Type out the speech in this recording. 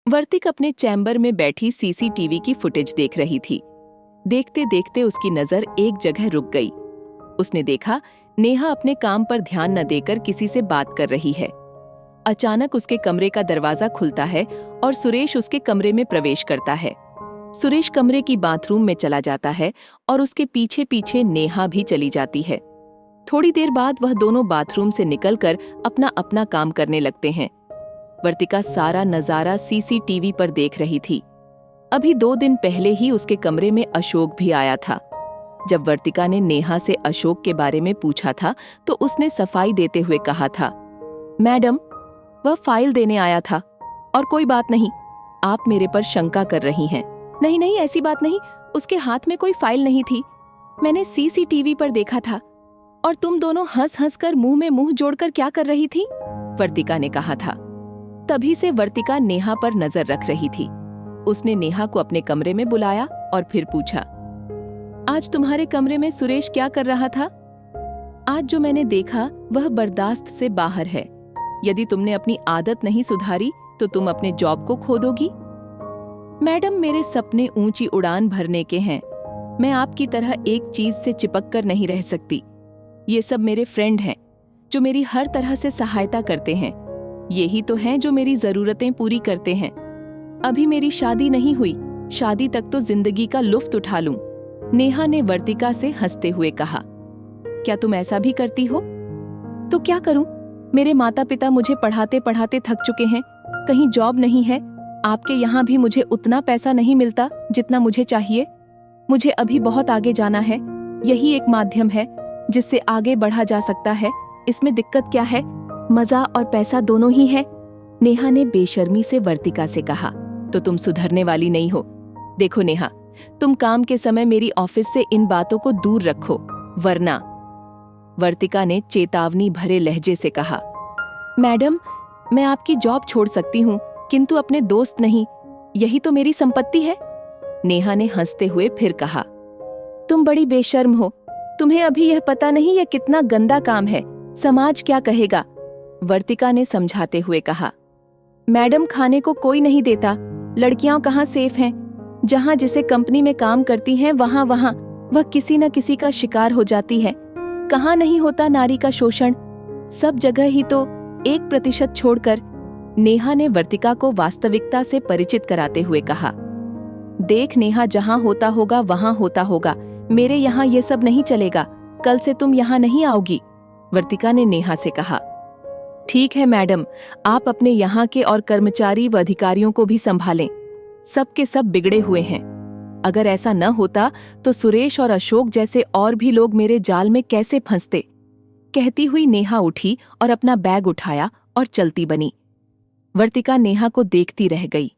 वर्तिक अपने चैम्बर में बैठी सीसीटीवी की फुटेज देख रही थी। देखते देखते उसकी नजर एक जगह रुक गई। उसने देखा नेहा अपने काम पर ध्यान न देकर किसी से बात कर रही है। अचानक उसके कमरे का दरवाजा खुलता है और सुरेश उसके कमरे में प्रवेश करता है। सुरेश कमरे की बाथरूम में चला जाता है और उसके पीछे पीछे नेहा भी चली जाती है। थोड़ी देर बाद वह दोनों बाथरूम से निकलकर अपना अपना काम करने लगते हैं। वर्तिका सारा नजारा सीसीटीवी पर देख रही थी। अभी 2 दिन पहले ही उसके कमरे में अशोक भी आया था। जब वर्तिका ने नेहा से अशोक के बारे में पूछा था तो उसने सफाई देते हुए कहा था, मैडम, वह फाइल देने आया था और कोई बात नहीं, आप मेरे पर शंका कर रही हैं। नहीं नहीं, ऐसी बात नहीं, उसके हाथ में कोई फाइल नहीं थी, मैंने सीसीटीवी पर देखा था। और तुम दोनों हंस हंस कर मुंह में मुंह जोड़कर क्या कर रही थी? वर्तिका ने कहा था। तभी से वर्तिका नेहा पर नजर रख रही थी। उसने नेहा को अपने कमरे में बुलाया और फिर पूछा, आज तुम्हारे कमरे में सुरेश क्या कर रहा था? आज जो मैंने देखा वह बर्दाश्त से बाहर है। यदि तुमने अपनी आदत नहीं सुधारी तो तुम अपने जॉब को खो दोगी। मैडम, मेरे सपने ऊंची उड़ान भरने के हैं। मैं आपकी तरह एक चीज से चिपक कर नहीं रह सकती। ये सब मेरे फ्रेंड हैं जो मेरी हर तरह से सहायता करते हैं। यही तो हैं जो मेरी जरूरतें पूरी करते हैं। अभी मेरी शादी नहीं हुई, शादी तक तो जिंदगी का लुत्फ उठा लूं। नेहा ने वर्तिका से हंसते हुए कहा, क्या तुम ऐसा भी करती हो? तो क्या करूं? मेरे माता पिता मुझे पढ़ाते पढ़ाते थक चुके हैं, कहीं जॉब नहीं है। आपके यहाँ भी मुझे उतना पैसा नहीं मिलता जितना मुझे चाहिए। मुझे अभी बहुत आगे जाना है। यही एक माध्यम है जिससे आगे बढ़ा जा सकता है। इसमें दिक्कत क्या है? मजा और पैसा दोनों ही है। नेहा ने बेशर्मी से वर्तिका से कहा, तो तुम सुधरने वाली नहीं हो। देखो नेहा, तुम काम के समय मेरी ऑफिस से इन बातों को दूर रखो, वरना। वर्तिका ने चेतावनी भरे लहजे से कहा, मैडम, मैं आपकी जॉब छोड़ सकती हूँ किंतु अपने दोस्त नहीं। यही तो मेरी संपत्ति है। नेहा ने हंसते हुए फिर कहा, तुम बड़ी बेशर्म हो। तुम्हें अभी यह पता नहीं यह कितना गंदा काम है, समाज क्या कहेगा? वर्तिका ने समझाते हुए कहा, मैडम, खाने को कोई नहीं देता, लड़कियां कहाँ सेफ हैं? जहाँ जिसे कंपनी में काम करती हैं वहाँ वह किसी न किसी का शिकार हो जाती है। कहाँ नहीं होता नारी का शोषण? सब जगह ही तो 1% छोड़कर। नेहा ने वर्तिका को वास्तविकता से परिचित कराते हुए कहा, देख नेहा, जहाँ होता होगा वहाँ होता होगा। मेरे यहाँ ये सब नहीं चलेगा। कल से तुम यहाँ नहीं आओगी। वर्तिका ने नेहा से कहा, ठीक है मैडम, आप अपने यहाँ के और कर्मचारी व अधिकारियों को भी संभालें। सब के सब बिगड़े हुए हैं। अगर ऐसा न होता तो सुरेश और अशोक जैसे और भी लोग मेरे जाल में कैसे फंसते? कहती हुई नेहा उठी और अपना बैग उठाया और चलती बनी। वर्तिका नेहा को देखती रह गई।